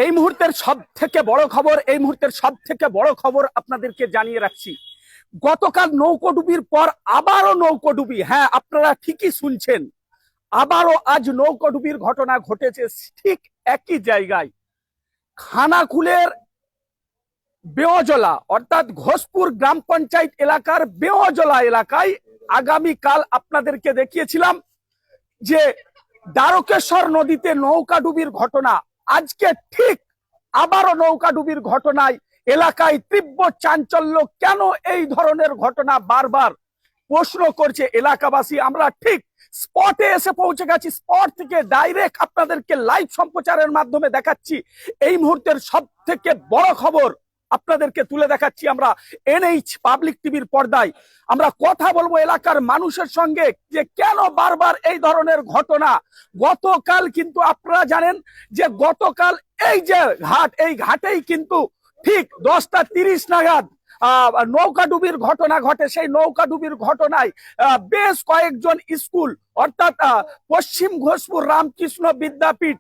এই মুহূর্তের সব থেকে বড় খবর আপনাদেরকে জানিয়ে রাখছি। গতকাল নৌকোডুবির পর আবারও নৌকোডুবি। হ্যাঁ, আপনারা ঠিকই শুনছেন, আবারও আজ নৌকোডুবির ঘটনা ঘটেছে ঠিক একই জায়গায়, খানাকুলের বেওজলা অর্থাৎ ঘোষপুর গ্রাম পঞ্চায়েত এলাকার বেওজলা এলাকায়। আগামীকাল আপনাদেরকে দেখিয়েছিলাম যে দ্বারকেশ্বর নদীতে নৌকাডুবির ঘটনা, আজকে ঠিক আবারও নৌকাডুবির ঘটনায় এলাকায় তীব্র চাঞ্চল্য। কেন এই ধরনের ঘটনা বারবার প্রশ্ন করছে এলাকাবাসী। আমরা ঠিক স্পটে এসে পৌঁছে গেছি, স্পট থেকে ডাইরেক্ট আপনাদেরকে লাইভ সম্প্রচারের মাধ্যমে দেখাচ্ছি। এই মুহূর্তের সব থেকে বড় খবর আপনাদেরকে তুলে দেখাচ্ছি আমরা এনএইচ পাবলিক টিভির পর্দায়। আমরা কথা বলবো এলাকার মানুষের সঙ্গে যে কেন বারবার এই ধরনের ঘটনা। গতকাল কিন্তু আপনারা জানেন যে গতকাল এই যে ঘাট, এই ঘাটেই কিন্তু ঠিক 10টা 30 নাগাদ নৌকাডুবির ঘটনা ঘটে। সেই নৌকাডুবির ঘটনায় বেশ কয়েকজন স্কুল অর্থাৎ পশ্চিম ঘোষপুর রামকৃষ্ণ বিদ্যাপীঠ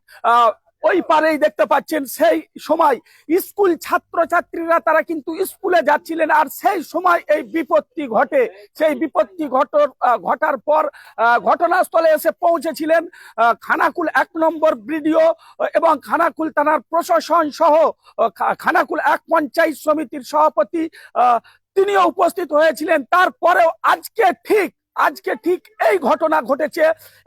ওই পারেই দেখতে পাচ্ছেন, সেই সময় স্কুল ছাত্রছাত্রীরা তারা কিন্তু স্কুলে যাচ্ছিলেন, আর সেই সময় এই বিপত্তি ঘটে। সেই বিপত্তি ঘটার পর ঘটনাস্থলে এসে পৌঁছেছিলেন খানাকুল 1 নম্বর বিডিও এবং খানাকুল থানার প্রশাসন সহ খানাকুল 1 পঞ্চায়েত সমিতির সভাপতি, তিনিও উপস্থিত হয়েছিলেন। তারপরেও আজকে ঠিক এই ঘটনা ঘটেছে।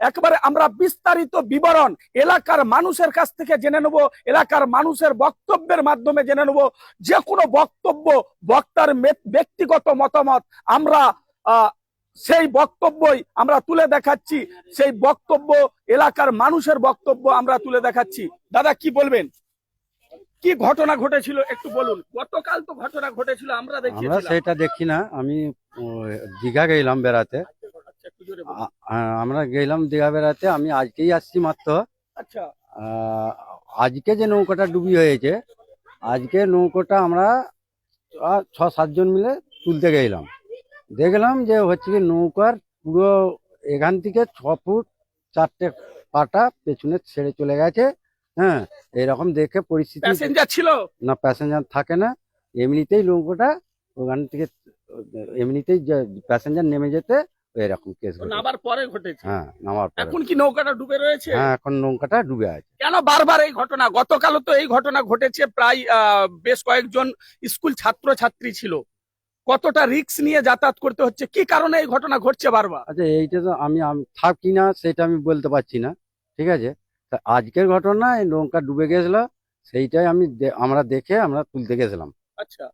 একেবারে আমরা বিস্তারিত বিবরণ এলাকার মানুষের কাছ থেকে জেনে নেব, এলাকার মানুষের বক্তব্যের মাধ্যমে জেনে নেব। যে কোনো বক্তব্য, বক্তার ব্যক্তিগত মতামত, আমরা সেই বক্তব্যই আমরা তুলে দেখাচ্ছি। সেই বক্তব্য, এলাকার মানুষের বক্তব্য আমরা তুলে দেখাচ্ছি। দাদা, কি বলবেন? কি ঘটনা ঘটেছিল একটু বলুন। গতকাল তো ঘটনা ঘটেছিল, আমরা সেটা দেখি না। আমি দীঘা গেলাম বেড়াতে। আমরা গেলাম দীঘা বেড়াতে, আমি আজকেই আসছি মাত্র। আচ্ছা, আজকে যে নৌকাটা ডুবি হয়েছে, আজকে নৌকাটা আমরা 6-7 জন মিলে তুলতে গেলাম। দেখলাম যে হচ্ছে কি নৌকার পুরো এখান থেকে 6 ফুট 4টে পাটা পেছনে ছেড়ে চলে গেছে। হ্যাঁ, এরকম দেখে পরিস্থিতি। প্যাসেঞ্জার ছিল না, প্যাসেঞ্জার থাকে না। এমনিতেই নৌকাটা ওখান থেকে এমনিতেই প্যাসেঞ্জার নেমে যেতে এরকম কেস নামার পরে ঘটেছে। হ্যাঁ, নামার পরে। এখন কি নৌকাটা ডুবে রয়েছে? হ্যাঁ, এখন নৌকাটা ডুবে আছে। কেন বারবার এই ঘটনা? গতকালও তো এই ঘটনা ঘটেছে, প্রায় বেশ কয়েকজন স্কুল ছাত্রছাত্রী ছিল। কতটা রিস্ক নিয়ে যাতায়াত করতে হচ্ছে, কি কারণে এই ঘটনা ঘটছে বারবার? আচ্ছা, এইটা তো আমি থাকি না, সেটা আমি বলতে পারছি না। ঠিক আছে, আজকের ঘটনা এই নৌকা ডুবে গেছিল, সেইটাই আমরা দেখে আমরা তুলতে গেছিলাম। আচ্ছা,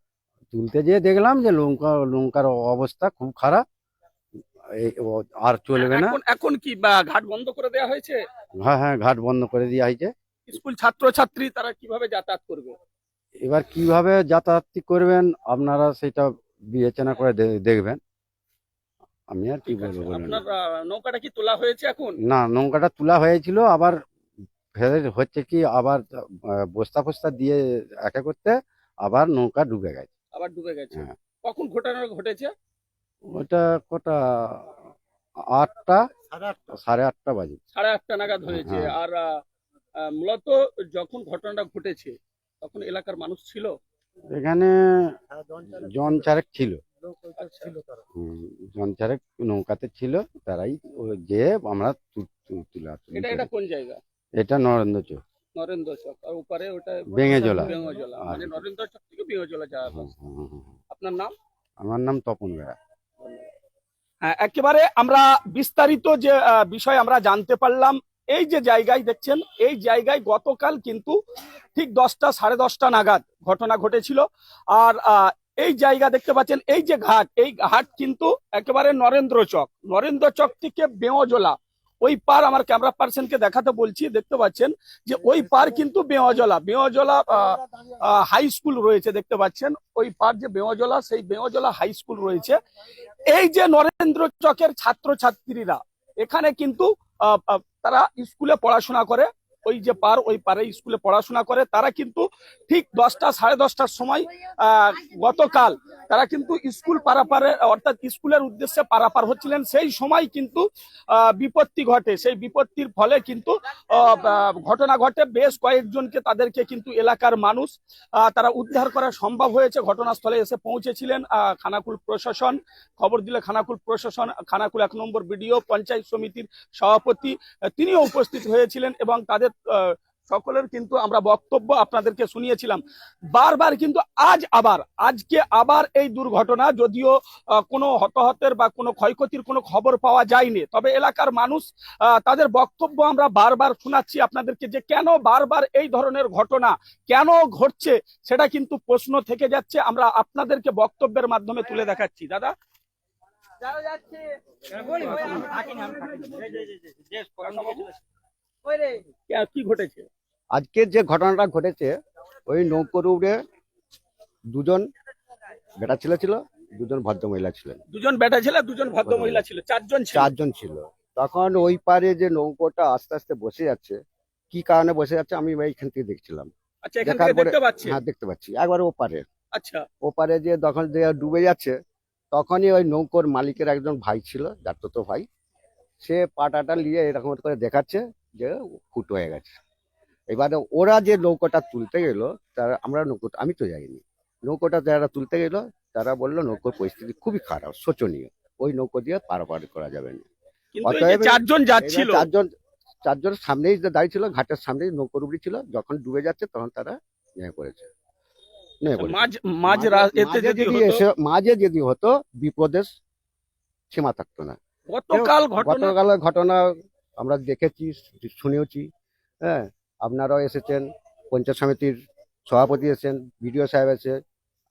তুলতে যেয়ে দেখলাম যে নৌকার অবস্থা খুব খারাপ, আর চলবে না। এখন কি ঘাট বন্ধ করে দেওয়া হয়েছে? হ্যাঁ, ঘাট বন্ধ করে দেওয়া হয়েছে। স্কুল ছাত্রছাত্রী তারা কিভাবে যাতায়াত করবে? এবার কিভাবে যাতায়াত করবেন আপনারা সেটা বিবেচনা করে দেখবেন। আমি আর কি বলবো বলুন। আপনার নৌকাটা কি তোলা হয়েছে এখন? না, নৌকাটা তোলা হয়েছিল, আবার ফের হচ্ছে কি আবার বস্তা ফস্তা দিয়ে একা করতে আবার নৌকা ডুবে গেছে। আবার ডুবে গেছে? হ্যাঁ। কখন ঘটনা ঘটেছে? ওটা কটা 8টা 8:30 বাজে। 8:30 নাগাদ হয়েছে। হ্যাঁ। আর মূলত যখন ঘটনাটা ঘটেছে তখন এলাকার মানুষ ছিল এখানে, জন 4 ছিল। জন 4 নৌকাতে ছিল, তারাই যে আমরা তুলে। এটা কোন জায়গা? এটা নরেন্দ্র চক। নরেন্দ্র চক, আর উপরে ওটা বেঙ্গেজলা। মানে নরেন্দ্র চক থেকে বেঙ্গেজলা যাওয়া। আপনার নাম? আমার নাম তপন বেড়া। হ্যাঁ, একেবারে আমরা বিস্তারিত যে বিষয় আমরা জানতে পারলাম। এই যে জায়গায় দেখছেন, এই জায়গায় গতকাল কিন্তু ঠিক 10টা 10:30 নাগাদ ঘটনা ঘটেছিল। আর এই জায়গা দেখতে পাচ্ছেন, এই যে ঘাট, এই ঘাট কিন্তু একেবারে নরেন্দ্র চক থেকে বেওজলা ওই পার। আমার ক্যামেরা পার্সনকে দেখাতে বলছি, দেখতে পাচ্ছেন যে ওই পার কিন্তু বেওজলা হাই স্কুল রয়েছে। দেখতে পাচ্ছেন ওই পার যে বেওজলা, সেই বেওজলা হাই স্কুল রয়েছে। এই যে নরেন্দ্র চকের ছাত্রছাত্রীরা এখানে কিন্তু তারা স্কুলে পড়াশোনা করে, ওই যে পার, ওই পারে স্কুলে পড়াশোনা করে, তারা কিন্তু ঠিক 10টা সাড়ে 10টার সময় গতকাল তারা কিন্তু স্কুল পারাপারে অর্থাৎ স্কুলের উদ্দেশ্যে পারাপার হচ্ছিলেন। সেই সময় কিন্তু বিপত্তি ঘটে। সেই বিপত্তির ফলে কিন্তু ঘটনা ঘটে। বেশ কয়েকজনকে তাদেরকে কিন্তু এলাকার মানুষ তারা উদ্ধার করা সম্ভব হয়েছে। ঘটনাস্থলে এসে পৌঁছেছিলেন খানাকুল প্রশাসন। খবর দিলে খানাকুল প্রশাসন, খানাকুল 1 নম্বর বিডিও, পঞ্চায়েত সমিতির সভাপতি তিনিও উপস্থিত হয়েছিলেন এবং তাদের সকলের কিন্তু আমরা বক্তব্য আপনাদেরকে শুনিয়েছিলাম। বারবার কিন্তু আজকে আবার এই দুর্ঘটনা, যদিও কোনো হতাহতের বা কোনো ক্ষয়ক্ষতির কোনো খবর পাওয়া যায়নি, তবে এলাকার মানুষ তাদের বক্তব্য আমরা বারবার শোনাচ্ছি আপনাদেরকে, যে কেন বারবার এই ধরনের ঘটনা কেন ঘটছে সেটা কিন্তু প্রশ্ন থেকে যাচ্ছে। আমরা আপনাদেরকে বক্তব্যের মাধ্যমে তুলে দেখাচ্ছি। দাদা কি ঘটেছে? আজকে যে ঘটনাটা ঘটেছে, ওই নৌকোর উপরে দুজন বেটা ছেলে ছিল, দুজন ভদ্র মহিলা ছিলেন। দুজন বেটা ছেলে, দুজন ভদ্র মহিলা ছিল, চারজন ছিল। তখন ওই পারে যে নৌকোটা আস্তে আস্তে বসে যাচ্ছে, কি কারণে বসে যাচ্ছে আমি এইখান থেকে দেখছিলাম। আচ্ছা, এখান থেকে দেখতে পাচ্ছি? হ্যাঁ, দেখতে পাচ্ছি। একবার ওপারে, আচ্ছা, ওপারে যে যখন যে ডুবে যাচ্ছে, তখনই ওই নৌকোর মালিকের একজন ভাই ছিল, তো ভাই, সে পাটাটা নিয়ে এরকম করে দেখাচ্ছে যে ফুটো হয়ে গেছে। এবারে ওরা যে নৌকোটা তুলতে গেল, তারা আমি তো যাইনি, নৌকোটা যারা তুলতে গেল তারা বললো নৌকোর পরিস্থিতি খুবই খারাপ, শোচনীয়, ওই নৌকো দিয়ে পারাপার করা যাবে না। চারজন যাচ্ছিল, চারজনের সামনেই যে দাঁড়িয়ে ছিল, ঘাটের সামনেই নৌকোর উপরে ছিল, যখন ডুবে যাচ্ছে তখন তারা করেছে। মাঝে যদি হতো বিপদের সীমা থাকতো না। গতকাল ঘটনা আমরা দেখেছি, শুনেওছি। হ্যাঁ, আপনারাও এসেছেন, পঞ্চায়েত সমিতির সভাপতি এসেছেন, বিডিও সাহেব এসে,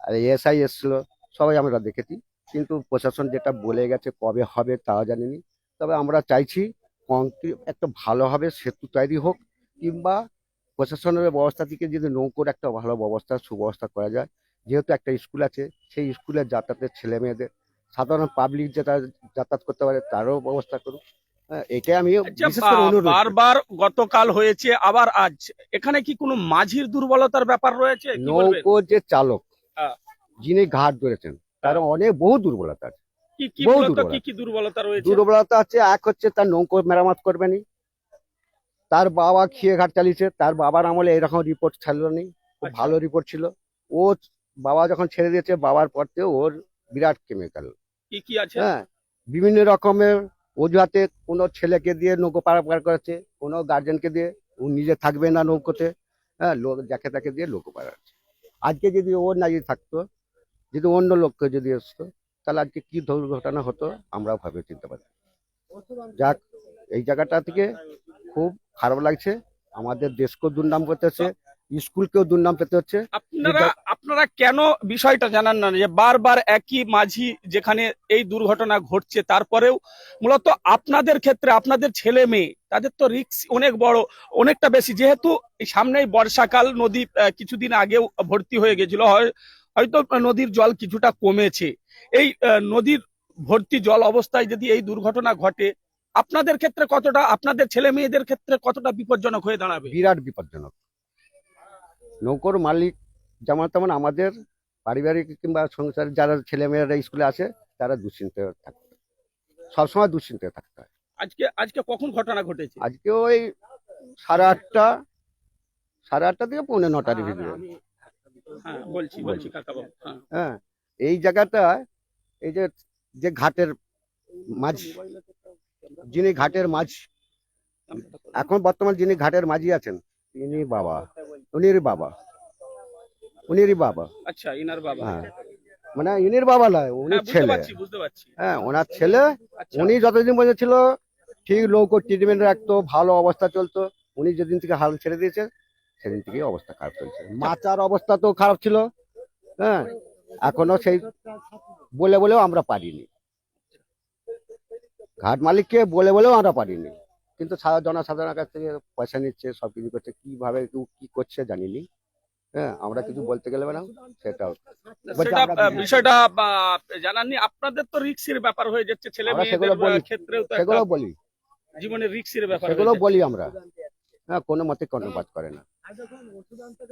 আর এসআই এসেছিল, সবাই আমরা দেখেছি। কিন্তু প্রশাসন যেটা বলে গেছে কবে হবে তাও জানিনি। তবে আমরা চাইছি একটা ভালোভাবে সেতু তৈরি হোক, কিংবা প্রশাসনের ব্যবস্থা থেকে যদি নৌকোর একটা ভালো সুব্যবস্থা করা যায়। যেহেতু একটা স্কুল আছে, সেই স্কুলে যাতায়াতের ছেলে মেয়েদের, সাধারণ পাবলিক যেটা যাতায়াত করতে পারে তারও ব্যবস্থা করুক। এটাই আমি বারবার গতকাল হয়েছে, আবার আজ, এখানে কি কোনো মাঝির দুর্বলতার ব্যাপার রয়েছে? নৌকোর যে চালক, যিনি ঘাট ধরেছেন, তার বহু দুর্বলতা আছে। কি দুর্বলতা রয়েছে? দুর্বলতা আছে, এক হচ্ছে তার নৌকো মেরামত করবেনি, তার বাবা খেয়ে ঘাট চালিয়েছে, তার বাবার আমলে এরকম রিপোর্ট ছাড়লো নি, খুব ভালো রিপোর্ট ছিল। ও বাবা যখন ছেড়ে দিয়েছে, বাবার পর থেকে ওর বিরাট কেমিক্যাল কি আছে। হ্যাঁ, বিভিন্ন রকমের অজুহাতে কোনো ছেলেকে দিয়ে নৌকো পারাপার করেছে, কোনো গার্জেনকে দিয়ে, ও নিজে থাকবে না নৌকোতে। হ্যাঁ, লোক যাকে তাকে দিয়ে নৌকো পারাচ্ছে। আজকে যদি ও না থাকতো, যদি অন্য লোককে যদি আসতো, তাহলে আজকে কি দুর্ঘটনা হতো আমরাও ভাবে চিনতে পারি। যাক, এই জায়গাটা থেকে খুব খারাপ লাগছে। আমাদের দেশকেও দুর্নাম করতেছে, স্কুলকেও দুর্নাম পেতে হচ্ছে। আপনারা কেন বিষয়টা জানান না, যে বারবার একই মাঝি যেখানে এই দুর্ঘটনা ঘটছে, তারপরেও মূলত আপনাদের ক্ষেত্রে আপনাদের ছেলে মেয়ে, তাদের তো রিস্ক অনেক বড়, অনেকটা বেশি, যেহেতু সামনেই বর্ষাকাল, নদী কিছুদিন আগেও ভর্তি হয়ে গেছিল, হয়তো নদীর জল কিছুটা কমেছে। এই নদীর ভর্তি জল অবস্থায় যদি এই দুর্ঘটনা ঘটে, আপনাদের ক্ষেত্রে কতটা, আপনাদের ছেলে মেয়েদের ক্ষেত্রে কতটা বিপজ্জনক হয়ে দাঁড়াবে? বিরাট বিপজ্জনক। নৌকোর মালিক যেমন তেমন, আমাদের পারিবারিক কিংবা সংসার যারা ছেলে মেয়েরা স্কুলে আছে, তারা দুশ্চিন্তে থাকতে, সবসময় দুশ্চিন্তে থাকতে হয়। আজকে কখন ঘটনা ঘটেছে? আজকে ওই 8:30 থেকে 8:45 ভিতরে। বলছি কাকাবাবু। হ্যাঁ, এই জায়গাটা, এই যে ঘাটের মাঝি, যিনি ঘাটের মাঝি, এখন বর্তমান যিনি ঘাটের মাঝি আছেন, উনিরই বাবা। আচ্ছা, ইনার বাবা। হ্যাঁ, মানে ইনির বাবা নয়, উনি ছেলে। বুঝতে পারছি। হ্যাঁ, ওনার ছেলে। উনি যতদিন পর্যন্ত ছিল ঠিক নৌকো ট্রিটমেন্ট রাখতো, ভালো অবস্থা চলতো। উনি যেদিন থেকে হাল ছেড়ে দিয়েছে, সেদিন থেকে অবস্থা খারাপ চলছে। মাচার অবস্থা তো খারাপ ছিল। হ্যাঁ, এখনো সেই বলেও আমরা পারিনি, ঘাট মালিককে বলেও আমরা পারিনি। কিন্তু জনসাধারণের কাছ থেকে পয়সা নিচ্ছে, সবকিছু করছে, কিভাবে কি করছে জানিনি। হ্যাঁ, আমরা কিছু বলতে গেলে না, বিষয়টা জানাননি। আপনাদের তো রিস্কের ব্যাপার হয়ে যাচ্ছে, ছেলে মেয়েদের ক্ষেত্রেও সেগুলো বলি, জীবনের রিস্কের ব্যাপার, সেগুলো বলি আমরা। হ্যাঁ, কোনো মতে কর্ণপাত করে না। ওষুধ আনতে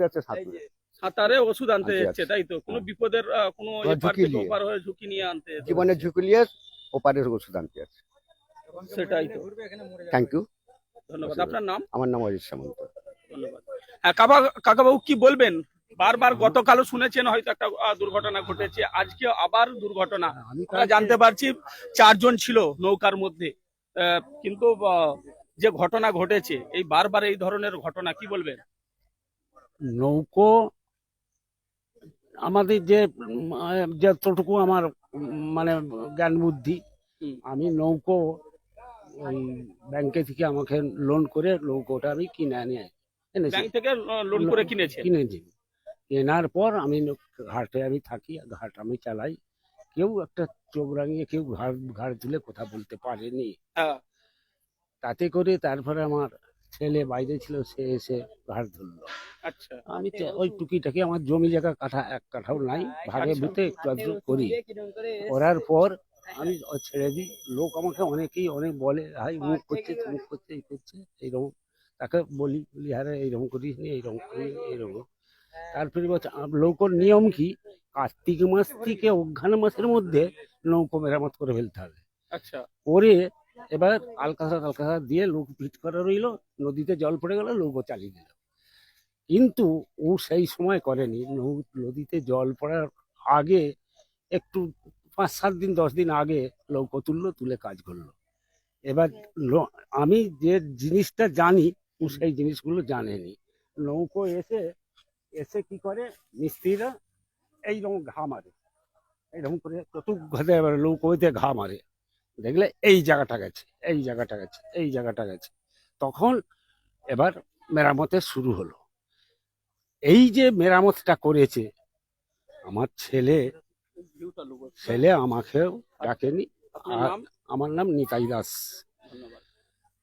যাচ্ছে সাঁতরে। সাঁতারে ওষুধ আনতে আনতে যাচ্ছে, যাচ্ছে। তাই তো? কোনো হ্যাঁ। বিপদের কোনো ওরা এপার ঝুঁকি থেকে নিয়ে। ওপার হয়ে ঝুঁকি নিয়ে আনতে যেতে জীবনের ঝুঁকি নিয়ে ওপারের ওষুধ আনতে যাচ্ছে। হচ্ছে। সেটাই তো। Thank you. ধন্যবাদ। আপনার নাম? আমার নাম অজিত সামন্ত। ধন্যবাদ। হ্যাঁ, কাকাবাবু কি বলবেন? বারবার গতকালও শুনেছেন হয়তো একটা দুর্ঘটনা ঘটেছে, আজকে আবার দুর্ঘটনা। আমরা জানতে পারছি 4 জন ছিল নৌকার মধ্যে, কিন্তু যে ঘটনা ঘটেছে, এই বারবার এই ধরনের ঘটনা, কি বলবেন? নৌকো আমাদের যে যতটুকু আমার মানে জ্ঞান বুদ্ধি, হুম। আমি নৌকো ওই ব্যাংকে থেকে আমাকে লোন করে নৌকোটা আমি এনেছি। ব্যাংক থেকে লোন করে কিনেছে? কিনেছি। কেনার পর আমি ঘাটে আমি থাকি, ঘাট আমি চালাই। কেউ একটা চোখ রাঙিয়ে কেউ ঘাড় তুলে কথা বলতে পারেনি। হ্যাঁ। তাতে করে তারপরে আমার ছেলে বাইরে ছিল, সে এসে ঘাড় ধরলো। আচ্ছা। আমি ওই টুকিটাকি আমার জমি জায়গা এক কাঠাও নাই, ভাগে আচ্ছা। ভূতে একটু আধটু করি। করার পর আমি ছেড়ে দিই। লোক আমাকে অনেকেই অনেক বলে, হাই মুখ করছে মুখ করছে এই করছে এইরকম। তাকে বলি হ্যাঁ এইরকম করিস নি, এইরকম করিস নি, এইরকম। তারপরে নৌকোর নিয়ম কি, কার্তিক মাস থেকে অঘ্রাণ মাসের মধ্যে নৌকো মেরামত করে ফেলতে হবে। আচ্ছা। করে এবার আলকাসা দিয়ে লোক পিট করা রইলো, নদীতে জল পড়ে গেল, নৌকো চালিয়ে দিল। কিন্তু ও সেই সময় করেনি। নদীতে জল পড়ার আগে একটু 5-7 দিন 10 দিন আগে নৌকো তুললো, তুলে কাজ করলো। এবার আমি যে জিনিসটা জানি ও সেই জিনিসগুলো জানেনি। নৌকো এসে কি করে মিস্ত্রিরা এইরকম ঘা মারে, এইরকম করে চতুর্থ নৌকোতে ঘা মারে, দেখলে এই জায়গাটা গেছে, এই জায়গাটা গেছে, এই জায়গাটা গেছে। তখন এবার মেরামতের শুরু হলো। এই যে মেরামতটা করেছে আমার ছেলে আমাকেও ডাকেনি। আপনার আর নাম? আমার নাম নিতাই দাস। ধন্যবাদ।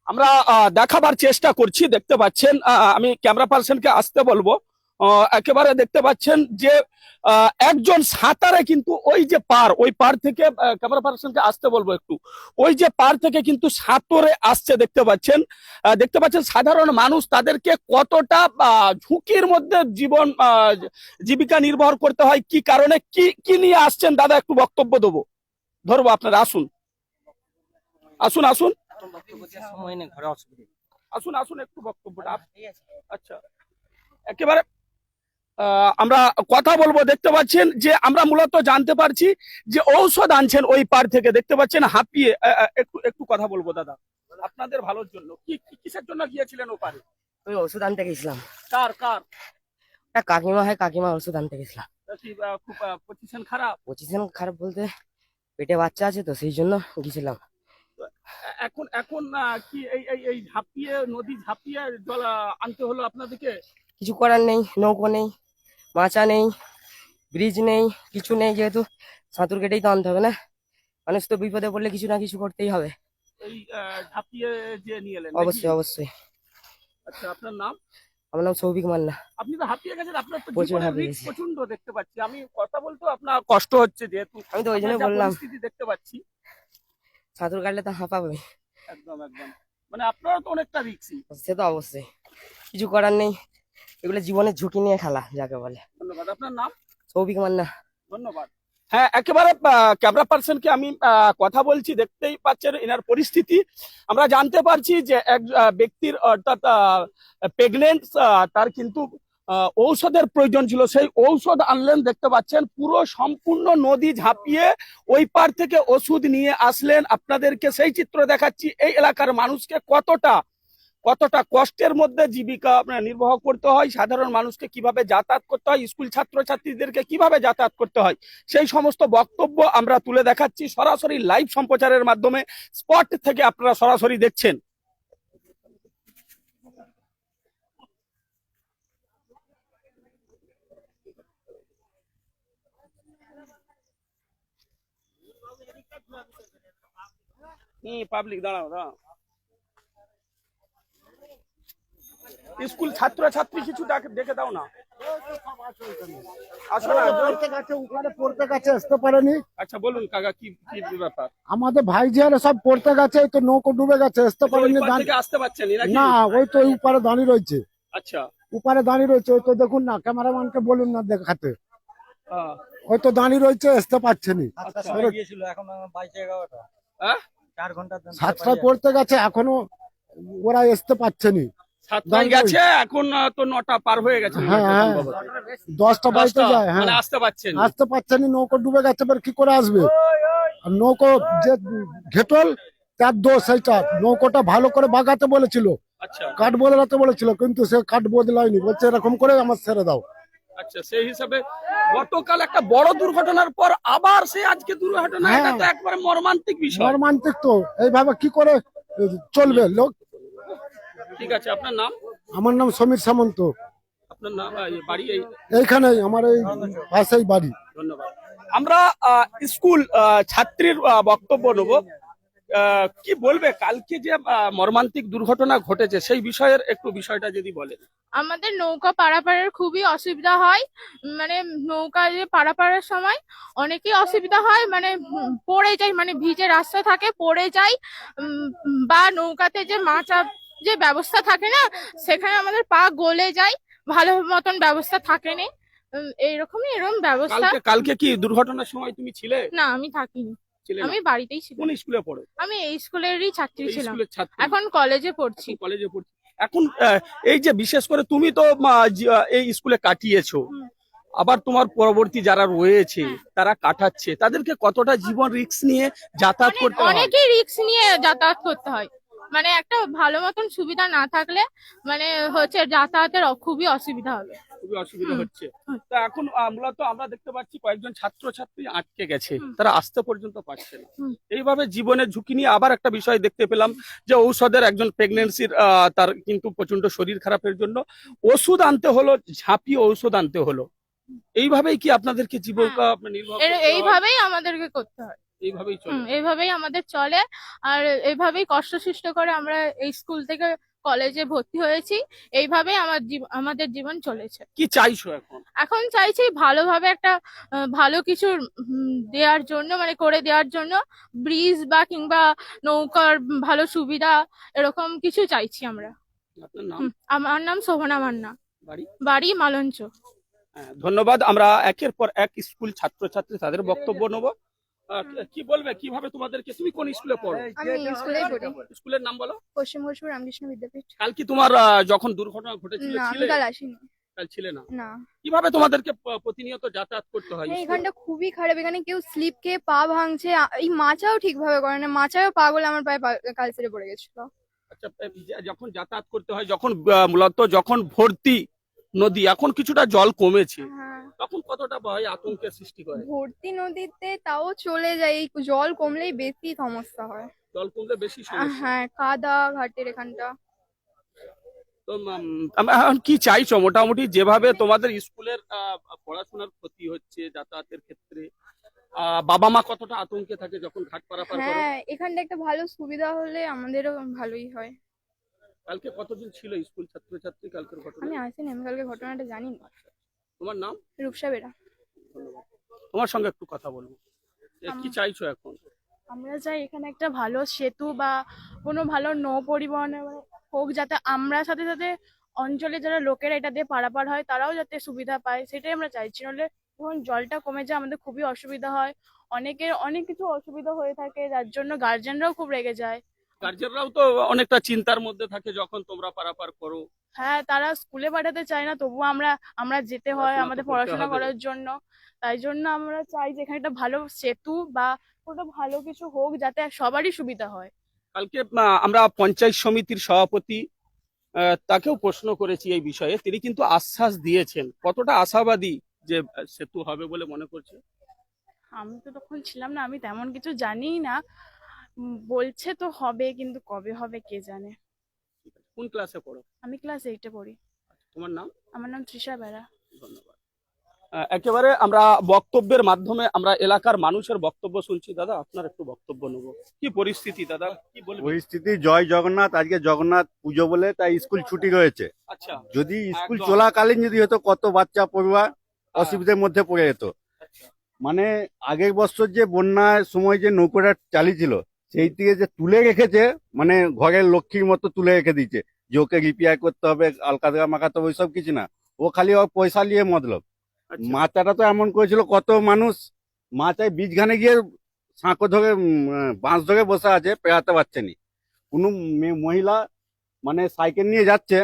আমরা দেখাবার চেষ্টা করছি, দেখতে পাচ্ছেন, আমি ক্যামেরা পার্সনকে আসতে বলবো। একেবারে দেখতে পাচ্ছেন যে একজন সাঁতারে কিন্তু ওই পার থেকে ক্যামেরা পার্সনকে আসতে বলবো একটু, ওই যে পার থেকে কিন্তু সাঁতরে আসছে, দেখতে পাচ্ছেন। সাধারণ মানুষ তাদেরকে কতটা ঝুঁকির মধ্যে জীবিকা নির্বাহ করতে হয়, কি কারণে, কি নিয়ে আসছেন দাদা, একটু বক্তব্য দেবো, ধরবো আপনারা। আসুন আসুন আসুন সময় নেই, ঘরে অসুবিধা। আসুন আসুন একটু বক্তব্যটা। আচ্ছা, একেবারে আমরা কথা বলবো। দেখতে পাচ্ছেন যে আমরা মূলত জানতে পারছি যে ঔষধ আনছেন ওই পার থেকে, দেখতে পাচ্ছেন হাঁপিয়ে। একটু একটু কথা বলবো দাদা, আপনাদের ভালোর জন্য। কিসের জন্য গিয়েছিলেন ও পারে? ওই ওষুধ আনতে গেছিলাম। কার? একটা কাকিমা হয়, কাকিমা ওষুধ আনতে গেছিলাম। কি খুব পজিশন খারাপ? পজিশন খারাপ বলতে পেটে বাচ্চা আছে তো সেই জন্য গেছিলাম। এখন এখন কি এই নদী ঝাঁপিয়ে জল আনতে হলো আপনাদেরকে? কিছু করার নেই, নৌকো নেই, মাচা নেই, ব্রিজ নেই, কিছু নেই। যেহেতু সাঁতুর কেটেই তো আনতে হবে না, মানুষ তো বিপদে পড়লে কিছু না কিছু করতেই হবে। এই ঝাঁপিয়ে যে নিয়ে এলেন? অবশ্যই অবশ্যই। আচ্ছা, আপনার নাম? আমার নাম সৌভিক মান্না। আপনি তো হাঁপিয়ে গেছেন, আপনার তো প্রচুর জীবনের হাঁপিয়ে রিস্ক গেছি। প্রচন্ড দেখতে পাচ্ছি। আমি কথা বলতেও আপনার কষ্ট হচ্ছে, যেহেতু আমি তো ওই জন্য আপনার যা বললাম পরিস্থিতি দেখতে পাচ্ছি। সাঁতুর কাটলে তো হাঁপাবে। একদম একদম, মানে আপনারা তো অনেকটা রিস্কি। সে তো অবশ্যই, কিছু করার নেই। এগুলো জীবনের ঝুঁকি নিয়ে খেলা যাকে বলে। ধন্যবাদ। আপনার নাম? সৌভিক মান্না। ধন্যবাদ। হ্যাঁ, একেবারে ক্যামেরা পার্সনকে আমি কথা বলছি, দেখতেই পাচ্ছেন এনার পরিস্থিতি। আমরা জানতে পারছি যে এক ব্যক্তির, অর্থাৎ প্রেগনেন্ট, তার কিন্তু ঔষধের প্রয়োজন ছিল, সেই ঔষধ আনলেন। দেখতে পাচ্ছেন পুরো সম্পূর্ণ নদী ঝাঁপিয়ে ওই পার থেকে ওষুধ নিয়ে আসলেন। আপনাদেরকে সেই চিত্র দেখাচ্ছি, এই এলাকার মানুষকে কতটা কষ্টের মধ্যে জীবিকা নির্বাহ করতে হয়, সাধারণ মানুষকে কিভাবে যাতায়াত করতে হয়, স্কুল ছাত্রছাত্রীদেরকে কিভাবে যাতায়াত করতে হয়, সেই সমস্ত বক্তব্য আমরা তুলে দেখাচ্ছি সরাসরি লাইভ সম্প্রচারের মাধ্যমে। স্পট থেকে আপনারা সরাসরি দেখছেন। পাবলিক দাঁড়াও। স্কুল ছাত্রছাত্রী কিছু দেখে দাও না। আসো না, পড়তে গেছে আসতে পারেনি। আচ্ছা বলুন কাকা কি কি ব্যাপার? আমাদের ভাই জিয়ারা সব পড়তে গেছে, এই তো নৌকো ডুবে গেছে, আসতে ওই পারেনি। পার থেকে আসতে পারছেন নাকি? না, ওই তো উপরে দাঁড়িয়ে রয়েছে, আচ্ছা উপরে দাঁড়িয়ে রয়েছে। ওই তো দেখুন না, ক্যামেরাম্যানকে বলুন না দেখাতে। হ্যাঁ। ওই তো দাঁড়িয়ে রয়েছে, আসতে পারছেনি। হ্যাঁ? 7টায় পড়তে গেছে, এখনো ওরা আসতে পারছেনি। 7টায় গেছে, এখন তো 9টা পার হয়ে গেছে মনে হ্যাঁ হচ্ছে হ্যাঁ, সম্ভবত। 10টা বাইতে 10টা, যায়। হ্যাঁ, মানে আসতে পারছেন। আসতে পারছেনি, নৌকো ডুবে গেছে, এবার কি করে আসবে? আর নৌকো যে ঘেটল তার দোষ, সেইটা নৌকোটা ভালো করে বাগাতে বলেছিল, আচ্ছা কাঠ বদলাতে বলেছিল, কিন্তু সে কাঠ বদলায়নি, বলছে এরকম করে আমার ছেড়ে দাও। আচ্ছা, সেই হিসাবে গতকাল একটা বড় দুর্ঘটনার পর আবার সে আজকে দুর্ঘটনা, হ্যাঁ। এটা তো একবারে মর্মান্তিক বিষয়। মর্মান্তিক তো, এইভাবে কি করে চলবে লোক? ঠিক আছে, আপনার নাম? আমার নাম সমীর সামন্ত, আপনার নাম বাড়ি এই? এইখানেই আমার এই পাশেই বাড়ি। ধন্যবাদ। আমরা স্কুল ছাত্রীর বক্তব্য নেব। কি বলবে কালকে যে মর্মান্তিক দুর্ঘটনা ঘটেছে সেই বিষয়ের একটু বিষয়টা যদি বলেন। আমাদের নৌকা পারাপারের খুবই অসুবিধা হয়, মানে নৌকা যে পারাপারের সময় অনেকই অসুবিধা হয়, মানে পড়ে যায়, মানে ভিজে রাস্তা থাকে পড়ে যায়, বা নৌকাতে যে মাচা যে ব্যবস্থা থাকে না, সেখানে আমাদের পা গলে যায়, ভালো মতন ব্যবস্থা থাকে না। এরকম ব্যবস্থা। কালকে কি দুর্ঘটনার সময় তুমি ছিলে? না, আমি থাকিনি, ছিলে না? আমি বাড়িতেই ছিলাম। কোন স্কুলে পড়ো? আমি এই স্কুলেরই ছাত্রী এই ছিলাম, স্কুলের ছাত্রী? এখন কলেজে পড়ছি। কলেজে পড়ছি এখন। এই যে বিশেষ করে তুমি তো এই স্কুলে কাটিয়েছো, হুম। আবার তোমার পরবর্তী যারা রয়েছে তারা কাটাচ্ছে, তাদেরকে কতটা জীবন রিস্ক নিয়ে যাতায়াত করতে হয়? অনেকই রিস্ক নিয়ে যাতায়াত করতে হয়, মানে একটা ভালো মতন সুবিধা না থাকলে মানে হচ্ছে যাতায়াতের খুবই অসুবিধা হবে। খুবই অসুবিধা হুম। হচ্ছে। হুম। তা এখন মূলত আমরা দেখতে পাচ্ছি কয়েকজন ছাত্রছাত্রী আটকে গেছে, হুম। তারা আসতে পর্যন্ত পারছে না। হুম। এইভাবে জীবনের ঝুঁকি নিয়ে আবার একটা বিষয় দেখতে পেলাম যে ঔষধের একজন প্রেগনেন্সির তার কিন্তু প্রচন্ড শরীর খারাপের জন্য ওষুধ আনতে হলো, ঝাঁপিয়ে ঔষধ আনতে হলো। এইভাবেই কি আপনাদেরকে জীবিকা নির্বাহ করতে হয়? এইভাবেই আমাদেরকে করতে হয়। এইভাবেই চলে। এইভাবেই আমাদের চলে, আর এইভাবেই কষ্ট সৃষ্ট করে আমরা এই স্কুল থেকে কলেজে ভর্তি হয়েছি। এইভাবেই আমাদের জীবন চলেছে। কি চাইছো এখন? এখন চাইছি ভালোভাবে একটা ভালো কিছু দেওয়ার জন্য, মানে করে দেওয়ার জন্য, ব্রিজ বা কিংবা নৌকার ভালো সুবিধা, এরকম কিছু চাইছি আমরা। আপনার নাম? আমার নাম শোভনা মান্না, বাড়ি? বাড়ি মালঞ্চ। হ্যাঁ, ধন্যবাদ। আমরা একের পর এক স্কুল ছাত্রছাত্রী তাদের বক্তব্য নেব। কি বলবে, কিভাবে তোমাদেরকে, তুমি কোন স্কুলে পড়ো? আমি স্কুলেই পড়ি, স্কুলের নাম বলো। পশ্চিম ঘোষপুর রামকৃষ্ণ বিদ্যাপীঠ। কাল কি তোমার যখন দুর্ঘটনা ঘটেছিল না, আমি ছিলে? কাল আসিনি। কাল ছিলে না? না, কিভাবে তোমাদেরকে প্রতিনিয়ত যাতায়াত করতে হয়? এখানটা খুবই খারাপ, এখানে কেউ স্লিপ খেয়ে পা ভাঙছে, এই মাচাও ঠিকভাবে করে না, মাচাও পা গলে আমার পায়ে কাল ছেড়ে পড়ে গেছিল। আচ্ছা, যখন যাতায়াত করতে হয়, যখন মূলত যখন ভর্তি নদী, এখন কিছুটা জল কমেছে, হ্যাঁ, তখন কতটা ভয় আতঙ্কের সৃষ্টি করে? ভর্তি নদীতে তাও চলে যায়, এই জল কমলেই বেশি সমস্যা হয়। জল কমলে বেশি সমস্যা। হ্যাঁ, কাদা ঘাটের এখানটা। তো এখন কি চাইছো মোটামুটি, যেভাবে তোমাদের স্কুলের পড়াশোনার ক্ষতি হচ্ছে যাতায়াতের ক্ষেত্রে, বাবা মা কতটা আতঙ্কে থাকে যখন ঘাট পারাপার করো? হ্যাঁ, এখানটা একটা ভালো সুবিধা হলে আমাদেরও ভালোই হয়। কালকে কতজন ছিল স্কুল ছাত্রছাত্রী কালকের ঘটনা? আমি আসিনি, আমি কালকে ঘটনাটা জানি না। তোমার নাম? রূপসা বেরা। ধন্যবাদ। তোমার সঙ্গে একটু কথা বলবো। কি চাইছো এখন? আমরা চাই এখানে একটা ভালো সেতু বা কোনো ভালো নৌ পরিবহন হোক, যাতে আমরা সাথে সাথে অঞ্চলে যারা লোকেরা এটা দিয়ে পারাপার হয় তারাও যাতে সুবিধা পায়, সেটাই আমরা চাইছি। নাহলে যখন জলটা কমে যায় আমাদের খুবই অসুবিধা হয়, অনেকের অনেক কিছু অসুবিধা হয়ে থাকে, যার জন্য গার্জেনরাও খুব রেগে যায়। গার্জেনরাও তো অনেকটা চিন্তার মধ্যে থাকে যখন তোমরা পারাপার করো। হ্যাঁ, তারা স্কুলে পাঠাতে চায় না, তবুও আমরা যেতে হয় পড়াশোনা তো আমাদের করতে পড়াশোনা হবে। করার জন্য। তাই জন্য আমরা চাই যে এখানে একটা ভালো সেতু বা কোনো ভালো কিছু হোক, যাতে সবারই সুবিধা হয়। কালকে আমরা পঞ্চায়েত সমিতির সভাপতি তাকেও প্রশ্ন করেছি এই বিষয়ে, তিনি কিন্তু আশ্বাস দিয়েছেন। কতটা আশাবাদী যে সেতু হবে বলে মনে করছে? আমি তো তখন ছিলাম না, আমি তেমন কিছু জানিই না। বলছে তো হবে, কিন্তু কবে হবে কে জানে। কোন ক্লাসে পড়ো? আমি ক্লাস 8-এ পড়ি। তোমার নাম? আমার নাম তৃষা বেরা। ধন্যবাদ। একেবারে আমরা বক্তব্যের মাধ্যমে আমরা এলাকার মানুষের বক্তব্য শুনছি। দাদা, আপনার একটু বক্তব্য নেব। কি পরিস্থিতি দাদা, কি বলবেন? পরিস্থিতি জয় জগন্নাথ, আজকে জগন্নাথ পুজো বলে তাই স্কুল ছুটি রয়েছে। আচ্ছা, যদি স্কুল একদম। চলাকালীন যদি হতো কত বাচ্চা পড়ুয়া অসুবিধার মধ্যে পড়ে যেত। মানে আগের বছর যে বন্যার সময় যে নৌকোটা চালিয়েছিল সেই থেকে যে তুলে রেখেছে, মানে ঘরের লক্ষ্মীর মতো তুলে রেখে দিয়েছে, যে ওকে রিপেয়ার করতে হবে, আলকাতরা মাখাতে হবে, ওইসব কিছু না। ও খালি ওর পয়সা নিয়ে মতলব। মাচাটা তো এমন করেছিল, কত মানুষ মাচায় বীজখানে গিয়ে সাঁকো ধরে বাঁশ ধরে বসে আছে, পেরাতে পারছে নি। কোনো মহিলা মানে সাইকেল নিয়ে যাচ্ছে,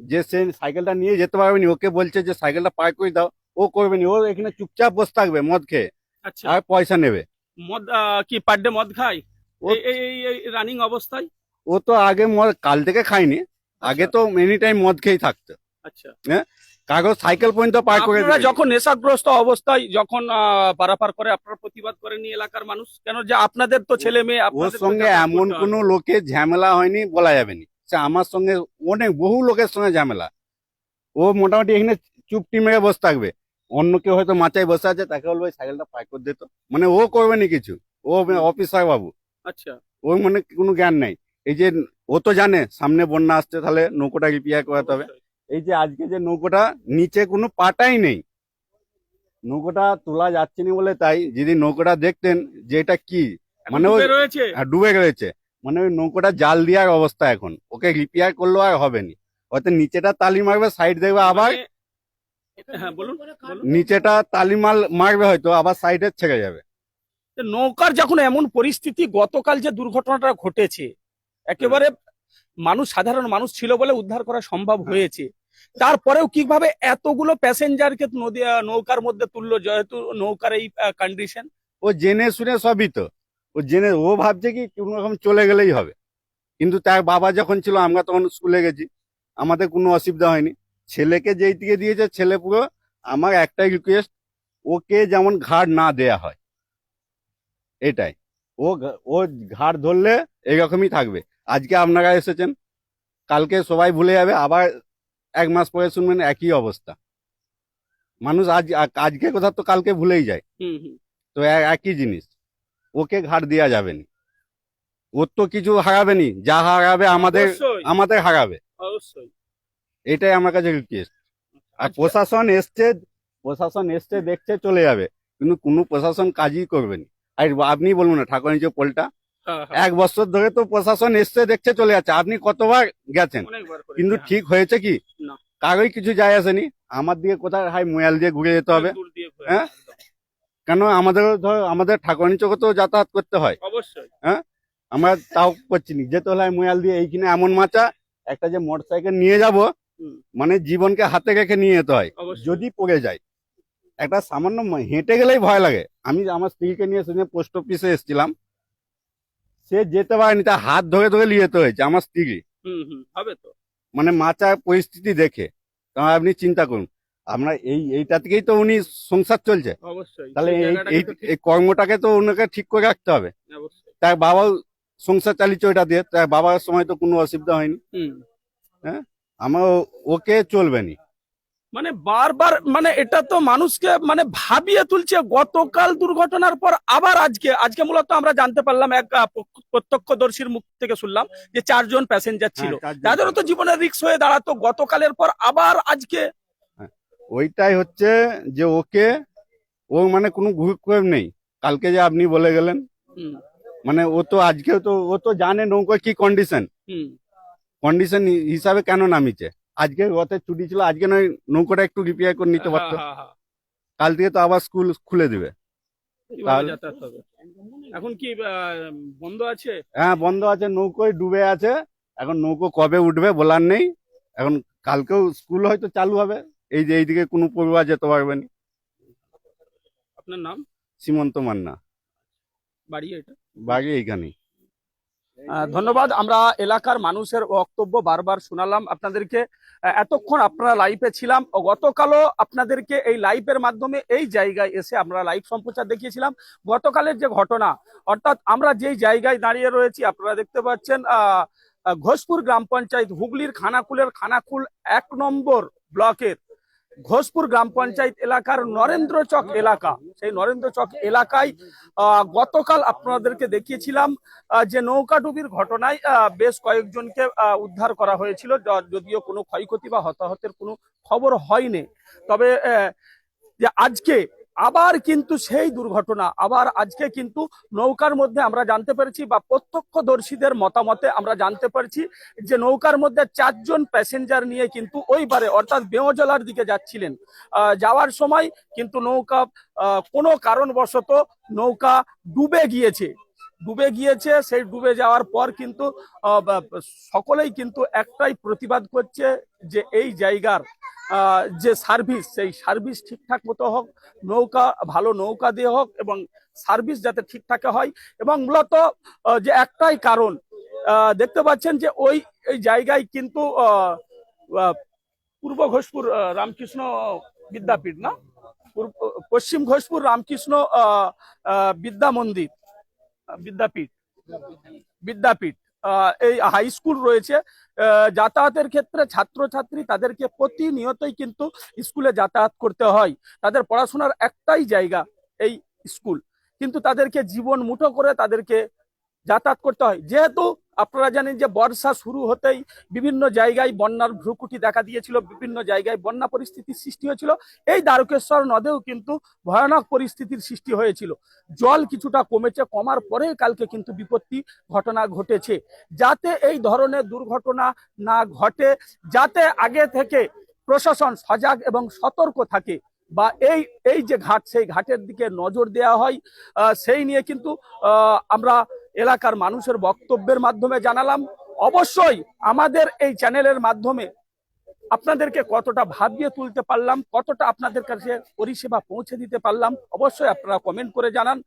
যে সে সাইকেলটা নিয়ে যেতে পারবে নি, ওকে বলছে যে সাইকেলটা পার করে দাও, ও করবে নি, ও এখানে চুপচাপ বসে থাকবে মদ খেয়ে, আচ্ছা, আর পয়সা নেবে। মদ কি পার ডে মদ খায় ও- এই রানিং অবস্থায়? ও তো আগে মদ কাল থেকে খায়নি, আগে তো এনি টাইম মদ খেয়েই থাকতো, আচ্ছা, কাগজ সাইকেল পর্যন্ত পার করে আপনারা দিয়েছে। যখন নেশাগ্রস্ত অবস্থায় যখন পারাপার করে, আপনারা প্রতিবাদ করেনি এলাকার মানুষ? কেন যে আপনাদের তো ছেলে মেয়ে, ওর আপনাদের তো সঙ্গে যাতায়াত এমন করতে হয়। কোনো লোকের ঝামেলা হয়নি বলা যাবে না। সে আমার সঙ্গে অনেক বহু লোকের সঙ্গে ঝামেলা। ও মোটামুটি এখানে চুপটি মেরে বসে থাকবে, অন্য কেউ হয়তো মাচায় বসে আছে, তাকে বলবো "এই সাইকেলটা পার করে দিত", মানে ও করবে না কিছু। ও অফিসার বাবু, আচ্ছা, ওর মানে কোনো জ্ঞান নাই। এই যে ও তো জানে সামনে বন্যা আসছে, তাহলে নৌকোটা রিপেয়ার করাতে হবে। অবশ্যই। এই যে আজকে যে নৌকোটা নিচে কোনো পাটাই নেই, নৌকোটা তোলা যাচ্ছে না বলে তাই, যদি নৌকোটা দেখতেন যে এটা কি, এখন মানে ডুবে রয়েছে। ডুবে রয়েছে, মানে ওই নৌকোটা জাল দেওয়ার অবস্থা এখন, ওকে রিপেয়ার করলেও আর হবে না। হয়তো নিচেটা তালি মারবে, সাইড দেখবে আবার, হ্যাঁ বলুন বলুন। নিচেটা তালি মারবে হয়তো, আবার সাইডে ছেড়ে যাবে। তো নৌকার যখন এমন পরিস্থিতি, গতকাল যে দুর্ঘটনাটা ঘটেছে, একেবারে মানুষ, সাধারণ মানুষ ছিল বলে উদ্ধার করা সম্ভব হয়েছে, তারপরেও কিভাবে এতগুলো প্যাসেঞ্জারকে নৌকার মধ্যে তুললো, যেহেতু নৌকার এই কন্ডিশন? ও জেনে শুনে সবই তো, ও ভাবছে কি কোনো রকম চলে গেলেই হবে। কিন্তু তার বাবা যখন ছিল, আমরা তখন স্কুলে গেছি, আমাদের কোনো অসুবিধা হয়নি। ছেলেকে যেই দিকে দিয়েছে, ছেলে পুরো, আমার একটাই রিকোয়েস্ট, ওকে যেমন ঘাড় না দেয়া হয়, এটাই। ও ঘাড় ধরলে এইরকমই থাকবে। আজকে আপনারা এসেছেন, কালকে সবাই ভুলে যাবে, আবার 1 মাস পরে শুনবেন একই অবস্থা। মানুষ আজকে কথা তো কালকে ভুলেই যায়, হুম হুম। তো একই জিনিস। ওকে ঘাড় দেওয়া যাবে না, ওর তো কিছু হারাবে নি, যা হারাবে আমাদের অবশ্যই, আমাদের হারাবে। অবশ্যই। এটাই আমার কাছে রিকোয়েস্ট। আর আজকে- প্রশাসন এসছে দেখছে চলে যাবে, কিন্তু কোনো প্রশাসন কাজই করবে না। আর আপনি বলুন না, ঠাকুর যে পোলটা হ্যাঁ, হ্যাঁ, 1 বছর ধরে তো প্রশাসন এসছে দেখছে চলে যাচ্ছে, আপনি কতবার গেছেন, অনেকবার করেছি, কিন্তু হ্যাঁ। ঠিক হয়েছে কি? না। কারোই কিছু যায় আসেনি। আমার দিকে কোথায় হাই মোয়াল দিয়ে ঘুরে যেতে হবে, দূর দিয়ে ঘুরে, হ্যাঁ? একদম। কেন আমাদের ঠাকুরানি চোখে তো যাতায়াত করতে হয়, অবশ্যই। আমরা তাও করছি না, যেতে হলে মোয়াল দিয়ে। এইখানে এমন মাচা, একটা যে মোটরসাইকেল নিয়ে যাব, হুম। মানে জীবনকে হাতে রেখে নিয়ে যেতে হয়, অবশ্যই। যদি পড়ে যায়। একটা সামান্য হেঁটে গেলেই ভয় লাগে। আমি আমার স্ত্রীকে নিয়ে সেদিন পোস্ট অফিসে এসেছিলাম, সে যেতে পারেনি, তার হাত ধরে ধরে নিয়ে যেতে হয়েছে আমার স্ত্রীকে, হুম হুম, হবে তো। মানে মাচার পরিস্থিতি দেখে। তাহলে আপনি চিন্তা করুন, আমরা এইটা থেকেই তো উনি সংসার চলছে, অবশ্যই। তাহলে সেই জায়গাটাকে তো এই কর্মটাকে তো ওনাকে ঠিক করে রাখতে হবে। ঠিক- অবশ্যই। তার বাবাও সংসার চালিয়েছে ওইটা দিয়ে, তার বাবার সময় তো কোনো অসুবিধা হয়নি। হুম। আমার ওকে চলবে নি। মানে বারবার, মানে এটা তো মানুষকে মানে ভাবিয়ে তুলছে। গতকাল দুর্ঘটনার পর আবার আজকে মূলত আমরা জানতে পারলাম, এক প্রত্যক্ষদর্শীর মুখ থেকে শুনলাম যে 4 জন প্যাসেঞ্জার ছিল, হ্যাঁ, 4 জন তাদেরও তো জীবনের রিস্ক হয়ে দাঁড়াতো। গতকালের পর আবার আজকে ওইটাই হচ্ছে যে ও মানে কোনো গ্রুপ নেই। কালকে যে আপনি বলে গেলেন, হুম মানে ও তো জানে নৌকার কি কন্ডিশন হুম, হিসাবে কেন নামিছে। আজকে রথের ছুটি ছিল, আজকে নয় নৌকাটা একটু রিপেয়ার করে নিতে পারতো। হ্যাঁ, হ্যাঁ, হ্যাঁ। কাল থেকে তো আবার স্কুল খুলে দিবে। কিভাবে তাহলে- যাতায়াত হবে? এখন কি বন্ধ আছে? হ্যাঁ, বন্ধ আছে, নৌকোয় ডুবে আছে। এখন নৌকো কবে উঠবে বলার নেই। এখন কালকেও স্কুল হয়তো চালু হবে, এই যে এইদিকে কোনো পড়ুয়া যেতে পারবে না। আপনার নাম? সীমন্ত মান্না, বাড়ি এটা? বাড়ি এইখানেই। ধন্যবাদ। আমরা এলাকার মানুষের বক্তব্য বারবার শোনালাম আপনাদেরকে। এতক্ষণ আপনারা লাইভে ছিলাম, গতকালও আপনাদেরকে এই লাইভের মাধ্যমে এই জায়গায় এসে আমরা লাইভ সম্প্রচার দেখিয়েছিলাম গতকালের যে ঘটনা। অর্থাৎ আমরা যেই জায়গায় দাঁড়িয়ে রয়েছি, আপনারা দেখতে পাচ্ছেন ঘোষপুর গ্রাম পঞ্চায়েত, হুগলির খানাকুল 1 নম্বর ব্লকের ঘোষপুর গ্রাম পঞ্চায়েত এলাকার নরেন্দ্র চক এলাকা। সেই নরেন্দ্র চক এলাকায় গতকাল আপনাদেরকে দেখিয়েছিলাম যে নৌকাডুবির ঘটনায় বেশ কয়েকজনকে উদ্ধার করা হয়েছিল, যদিও কোনো ক্ষয়ক্ষতি বা হতাহতের কোনো খবর হয়নি। তবে যে আজকে আবার কিন্তু সেই দুর্ঘটনা, আবার আজকে কিন্তু নৌকার মধ্যে আমরা জানতে পেরেছি বা প্রত্যক্ষদর্শীদের মতামতে আমরা জানতে পারছি যে নৌকার মধ্যে 4 জন প্যাসেঞ্জার নিয়ে কিন্তু ওইবারে অর্থাৎ বেওজলার দিকে যাচ্ছিলেন। যাওয়ার সময় কিন্তু নৌকা কোনো কারণবশত নৌকা ডুবে গিয়েছে। সেই ডুবে যাওয়ার পর কিন্তু সকলেই কিন্তু একটাই প্রতিবাদ করছে যে এই জায়গার যে সার্ভিস, সেই সার্ভিস ঠিকঠাক মতো হোক, ভালো নৌকা দিয়ে হোক এবং সার্ভিস যাতে ঠিকঠাক হয়। এবং মূলত যে একটাই কারণ দেখতে পাচ্ছেন যে এই জায়গায় কিন্তু পূর্ব ঘোষপুর রামকৃষ্ণ বিদ্যাপীঠ না, পশ্চিম ঘোষপুর রামকৃষ্ণ বিদ্যাপীঠ এই হাই স্কুল রয়েছে। যাতায়াতের ক্ষেত্রে ছাত্রছাত্রী তাদেরকে প্রতিনিয়তই কিন্তু স্কুলে যাতায়াত করতে হয়। তাদের পড়াশোনার একটাই জায়গা এই স্কুল, কিন্তু তাদেরকে জীবন মুঠো করে তাদেরকে যাতায়াত করতে হয়। যেহেতু আপনারা জানেন যে বর্ষা শুরু হতেই বিভিন্ন জায়গায় বন্যার ভ্রুকুটি দেখা দিয়েছিল, বিভিন্ন জায়গায় বন্যা পরিস্থিতির সৃষ্টি হয়েছিল। এই দ্বারকেশ্বর নদেও কিন্তু ভয়ানক পরিস্থিতির সৃষ্টি হয়েছিল। জল কিছুটা কমেছে, কমার পরে কালকে কিন্তু বিপত্তি ঘটনা ঘটেছে। যাতে এই ধরনের দুর্ঘটনা না ঘটে, যাতে আগে থেকে প্রশাসন সজাগ এবং সতর্ক থাকে বা এই যে ঘাট, সেই ঘাটের দিকে নজর দেওয়া হয়, সেই নিয়ে কিন্তু আমরা এলাকার মানুষের বক্তব্যের মাধ্যমে জানালাম। অবশ্যই আমাদের এই চ্যানেলের মাধ্যমে আপনাদেরকে কতটা ভাবিয়ে তুলতে পারলাম, কতটা আপনাদের কাছে পরিষেবা পৌঁছে দিতে পারলাম, অবশ্যই আপনারা কমেন্ট করে জানান।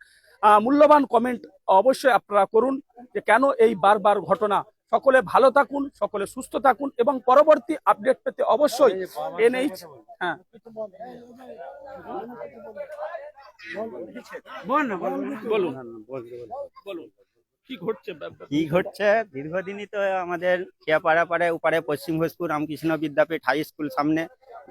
মূল্যবান কমেন্ট অবশ্যই আপনারা করুন যে কেন এই বারবার ঘটনা। সকলে ভালো থাকুন, সকলে সুস্থ থাকুন এবং পরবর্তী আপডেট পেতে অবশ্যই NH বলুন কি ঘটছে দীর্ঘদিনই তো আমাদের খেয়াপাড়াপাড়ায় ওপারে পশ্চিম ঘোষপুর রামকৃষ্ণ বিদ্যাপীঠ হাই স্কুল সামনে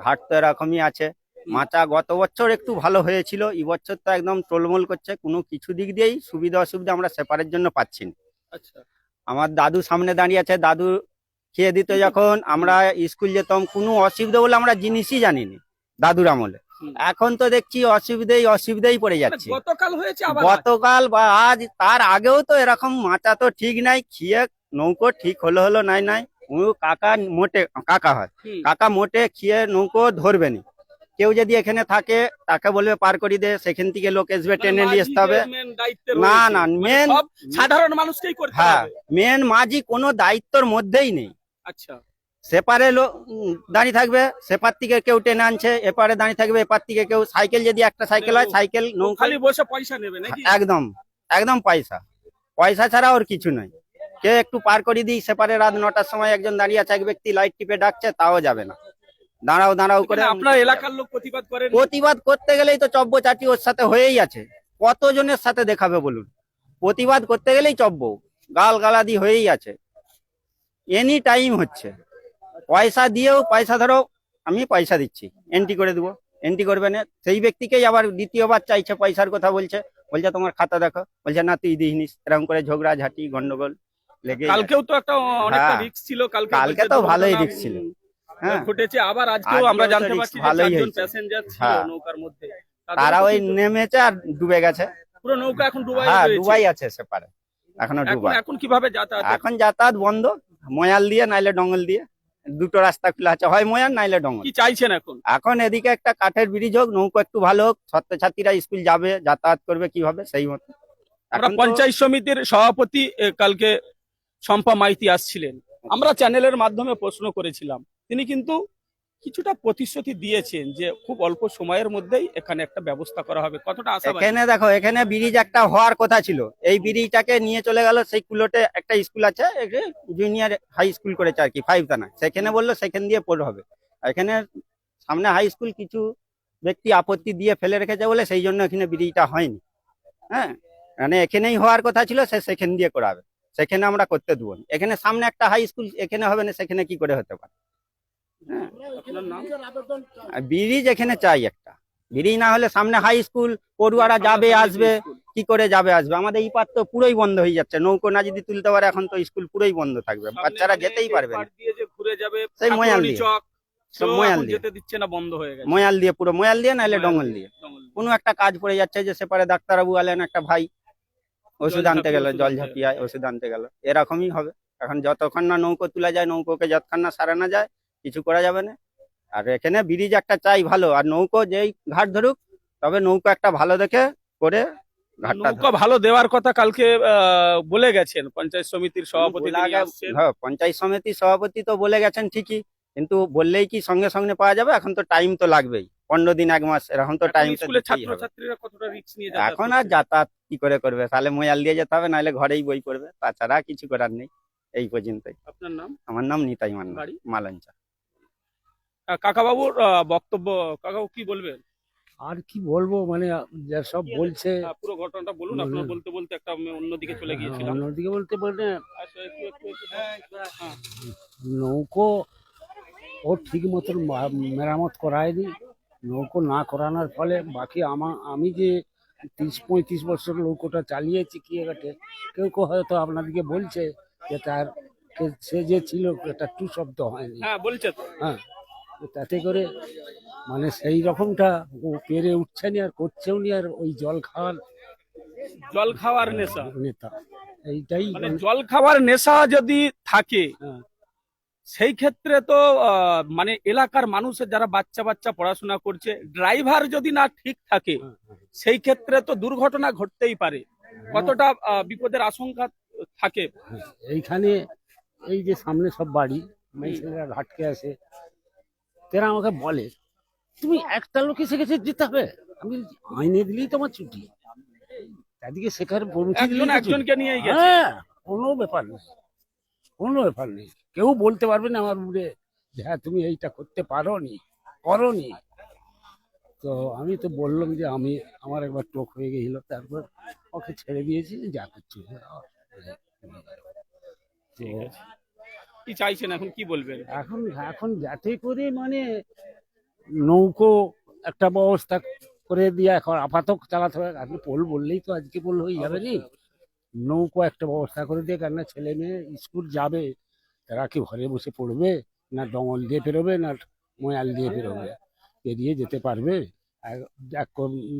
ঘাট তো এরকমই আছে। মাচা গত বছর একটু ভালো হয়েছিল, এই বছর তো একদম টোলমোল করছে। কোনো কিছু দিক দিয়েই সুবিধা অসুবিধা আমরা সেপারের জন্য পাচ্ছি না। আমার দাদু সামনে দাঁড়িয়ে আছে, দাদু খেয়ে দিত যখন আমরা স্কুল যেতাম, কোনো অসুবিধা বলে আমরা জিনিসই জানিনি দাদুর আমলে। এখন তো দেখছি অসুবিধাই পড়ে যাচ্ছে। গতকাল বা আজ তার আগেও তো এরকম মাচা তো ঠিক নাই, খেয়ে নৌকো ঠিক হলো নাই ও কাকা হয়, কাকা মোটে খেয়ে নৌকো ধরবে না। কেউ যদি এখানে থাকে তাকে বলবে পার করি দে, সেখান থেকে লোক আসবে টেনে নিয়ে আসতে হবে। না মেন সাধারণ মানুষকেই করতে হবে। হ্যাঁ, মেন মাঝি কোনো দায়িত্বর মধ্যেই নেই। আচ্ছা, সেপারে দাঁড়িয়ে থাকবে, সেপার থেকে কেউ টেনে আনছে, এপারে দাঁড়িয়ে থাকবে, এপার থেকে কেউ। সাইকেল যদি একটা সাইকেল হয়, সাইকেল খালি বসে পয়সা নেবে নাকি? একদম পয়সা ছাড়া ওর কিছু নয়। কে একটু পার করে দিই, সেপারে রাত 9টার সময় একজন দাঁড়িয়ে আছে, এক ব্যক্তি লাইট টিপে ডাকছে, তাও যাবে না। দাঁড়াও করে আপনার এলাকার লোক প্রতিবাদ করতে গেলেই তো চব্য চাটি ওর সাথে হয়েই আছে। কতজনের সাথে দেখাবে বলুন? প্রতিবাদ করতে গেলেই চব্য গালাদি হয়েই আছে, এনি টাইম হচ্ছে। পয়সা দিয়েও পয়সা ধরো আমি পয়সা দিচ্ছি, এন্ট্রি করে দেবো, এন্ট্রি করবে না। সেই ব্যক্তিকেই আবার দ্বিতীয়বার চাইছে, পয়সার কথা বলছে তোমার খাতা দেখো, বলছে না তুই দিসনিস। এরকম করে ঝগড়া ঝাঁটি গন্ডগোল লেগে। কালকেও তো একটা অনেকটা রিস্ক ছিল, কালকে তো ভালোই রিস্ক ছিল। হ্যাঁ, ঘটেছে। আবার আজকেও আমরা জানতে পারছি যে 4 জন প্যাসেঞ্জার ছিল নৌকার মধ্যে, তারা ওই নেমেছে আর ডুবে গেছে। পুরো নৌকা এখন ডুবাই আছে সেপারে, এখনো ডুবাই। এখন কিভাবে যাতায়াত? এখন যাতায়াত বন্ধ, ময়াল দিয়ে নাইলে ডঙ্গল দিয়ে, দুটো রাস্তা খোলা আছে, হয় ময়াল নাইলে ডঙ্গল। কি চাইছেন এখন এদিকে একটা কাঠের ব্রিজ হোক, নৌকো একটু ভালো হোক, ছাত্রছাত্রীরা স্কুল যাবে, যাতায়াত করবে কিভাবে সেই মতো। আমরা পঞ্চায়েত সমিতির সভাপতি কালকে শম্পা মাইতি আসছিলেন, আমরা চ্যানেলের মাধ্যমে প্রশ্ন করেছিলাম। তিনি কিন্তু কিছুটা প্রতিশ্রুতি দিয়েছেন যে খুব অল্প সময়ের মধ্যেই এখানে একটা ব্যবস্থা করা হবে। কতটা আশাবাদী? এখানে দেখো, এখানে ব্রিজ একটা হওয়ার কথা ছিল, এই ব্রিজটাকে নিয়ে চলে গেল সেই কুলোটে একটা স্কুল আছে, জুনিয়র হাই স্কুল করেছে আর কি, 5 থানা, সেখানে বললো সেখান দিয়ে পড়ে হবে। এখানে সামনে হাই স্কুল কিছু ব্যক্তি আপত্তি দিয়ে ফেলে রেখেছে বলে সেই জন্য এখানে ব্রিজটা হয়নি। হ্যাঁ, মানে এখানেই হওয়ার কথা ছিল, সেখান দিয়ে করাবে, সেখানে আমরা করতে দেবো না। এখানে সামনে একটা হাই স্কুল এখানে হবে না, সেখানে কি করে হতে পারে? ব্রিজ এখানে চাই একটা, ব্রিজ না হলে সামনে হাই স্কুল, পড়ুয়ারা যাবে আসবে, কি করে যাবে আসবে? আমাদের এই পার তো পুরোই বন্ধ হয়ে যাচ্ছে, নৌকো না যদি তুলতে পারে এখন তো স্কুল পুরোই বন্ধ থাকবে, বাচ্চারা যেতেই পারবে না। সেই ময়াল দিয়ে সব তো ময়াল এখন দিয়ে যেতে দিচ্ছে না, বন্ধ হয়ে গেছে। ময়াল দিয়ে পুরো ময়াল দিয়ে নাহলে ময়াল ডঙ্গল দিয়ে জঙ্গল দিয়ে। কোনো একটা কাজ পড়ে যাচ্ছে, যে সেপারে ডাক্তারবাবু এলেন, একটা ভাই ওষুধ আনতে গেল, ঝাঁপিয়ে ওষুধ জল আনতে ঝাঁপিয়ে ওষুধ আনতে গেল, এরকমই হবে। এখন যতক্ষণ না নৌকো তোলা যায়, নৌকোকে যতক্ষণ না সারানো যায়, কিছু করা যাবে না। আর এখানে ব্রিজ একটা চাই ভালো, আর নৌকো যেই ঘাট ধরুক, তবে নৌকো একটা ভালো দেখে করে ঘাটটা নৌকা ভালো দেওয়ার কথা কালকে বলে গেছেন পঞ্চায়েত সমিতির সভাপতি বলে তিনি আগে- আসছেন। হ্যাঁ, পঞ্চায়েত সমিতির সভাপতি তো বলে গেছেন ঠিকই, কিন্তু বললেই কি সঙ্গে সঙ্গে পাওয়া যাবে? এখন তো টাইম তো লাগবেই, 15 দিন 1 মাস এরকম তো এখন টাইম স্কুলের ছাত্রছাত্রীরা কতটা রিস্ক নিয়ে যাতায়াত এখন আর করছে? যাতায়াত কি করে করবে? তাহলে ময়াল দিয়ে যেতে হবে, নাহলে ঘরেই বই পড়বে, তাছাড়া কিছু করার নেই। এই পর্যন্তই। আপনার নাম? আমার নাম নিতাই মান্না, বাড়ি? মালঞ্চা। কাকাবাবুর বক্তব্য, কাকাবাবু কি বলবেন? আর কি বলবো, মানে সব বলছে পুরো ঘটনাটা বলুন। আপনার বলতে বলতে একটা আমি অন্যদিকে চলে গিয়েছিলাম। অন্যদিকে বলতে বলতে আচ্ছা, একটু। হ্যাঁ। নৌকো ও ঠিক মতন মেরামত করায়নি। নৌকো না করানোর ফলে বাকি আমি যে 30-35 বছর নৌকোটা চালিয়েছি কিয়েঘাটে, কেউ কেউ হয়তো আপনাদেরকে বলছে যে সে যে ছিল একটা টু শব্দ হয়নি। হ্যাঁ, বলছে তো। হ্যাঁ, তো তাতে করে মানে সেই রকমটা ও পেরে উঠছে নি আর করছেও নি, আর ওই জল খাওয়ার নেশা। নেতা এইটাই মানে জল খাওয়ার নেশা যদি থাকে, হ্যাঁ। সেই ক্ষেত্রে তো মানে এলাকার মানুষের যারা বাচ্চা বাচ্চা পড়াশোনা করছে, ড্রাইভার যদি না ঠিক থাকে, সেই ক্ষেত্রে তো দুর্ঘটনা ঘটতেই পারে। কতটা বিপদের আশঙ্কা থাকে? এইখানে এই যে সামনে সব বাড়ি মেয়েছেলেরা ঘাটকে আসে, তারা আমাকে বলে তুমি একটা লোক এসে গেছে যেতে হবে। আমি বলছি, আইনে দিলেই তোমার ছুটি, তাদেরকে সেখানে পৌঁছে দিলেই তো ছুটি। একজনকে নিয়েই গেছে। হ্যাঁ, কোনো ব্যাপার নেই, কোনো ব্যাপার নেই। কেউ বলতে পারবে না আমার উপরে যে হ্যাঁ তুমি এইটা করতে করনি। তো আমি তো বললাম যে আমার একবার টোক হয়ে গেছিল, তারপর ওকে ছেড়ে দিয়েছি, যা করছি। তো কি চাইছেন এখন, কি বলবেন? এখন যাতে করে মানে নৌকো একটা ব্যবস্থা করে দিয়ে এখন আপাতত চালাতে হবে। আপনি পোল বললেই তো আজকে পোল হয়ে যাবে নি, নৌকো একটা ব্যবস্থা করে দিয়ে, কেননা ছেলে মেয়ে স্কুল যাবে, তারা কি ঘরে বসে পড়বে, না ডঙ্গল দিয়ে বেরোবে, না ময়াল দিয়ে বেরোবে, পেরিয়ে যেতে পারবে? আর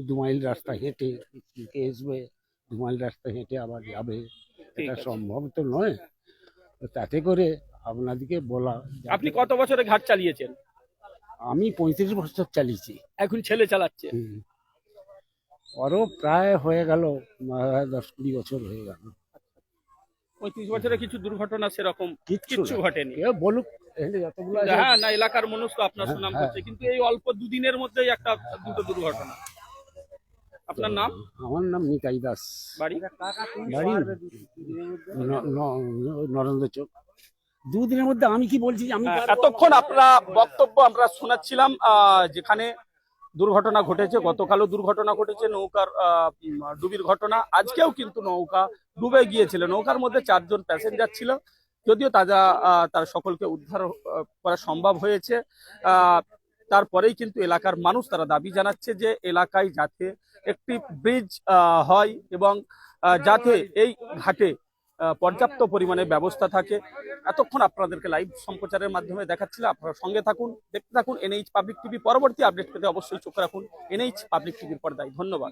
2 মাইল রাস্তা হেঁটে স্কুলকে আসবে, 2 মাইল রাস্তা হেঁটে আবার যাবে, এটা সম্ভব তো নয়। তো তাতে করে আপনাদেরকে বলা, আপনি কত বছরে ঘাট চালিয়েছেন? আমি 35 বছর চালিয়েছি। এখন ছেলে চালাচ্ছে। ওরও প্রায় হয়ে গেল 10-20 বছর হয়ে গেল। 35 বছরে কিছু দুর্ঘটনা সেরকম কিচ্ছু ঘটেনি। কেউ বলুক, এখানে যতগুলো আছে, হ্যাঁ, না এলাকার মানুষ তো আপনার হ্যাঁ, সুনাম হ্যাঁ। করছে, কিন্তু এই অল্প 2 দিনের মধ্যেই একটা দুটো দুর্ঘটনা। আপনার নাম? আমার নাম নিতাই দাস। বাড়ি? বাড়ি নরেন্দ্র চোখ। 2 দিনের মধ্যে আমি কি বলছি যে আমি এতক্ষণ আপনারা বক্তব্য আমরা শোনাচ্ছিলাম, যেখানে দুর্ঘটনা ঘটেছে, গতকালও দুর্ঘটনা ঘটেছে, নৌকার ডুবির ঘটনা। আজকেও কিন্তু নৌকা ডুবে গিয়েছিল, নৌকার মধ্যে 4 জন প্যাসেঞ্জার ছিল, যদিও তার সকলকে উদ্ধার করা সম্ভব হয়েছে। তারপরেই কিন্তু এলাকার মানুষ তারা দাবি জানাচ্ছে যে এলাকায় যাতে একটি ব্রিজ হয় এবং যাতে এই ঘাটে পর্যাপ্ত পরিমাণে ব্যবস্থা থাকে। এতক্ষণ আপনাদেরকে লাইভ সম্প্রচারের মাধ্যমে দেখাচ্ছিলাম, আপনারা সঙ্গে থাকুন, দেখতে থাকুন NH পাবলিক টিভি। পরবর্তী আপডেট পেতে অবশ্যই চোখ রাখুন NH পাবলিক টিভির পর্দায়। ধন্যবাদ।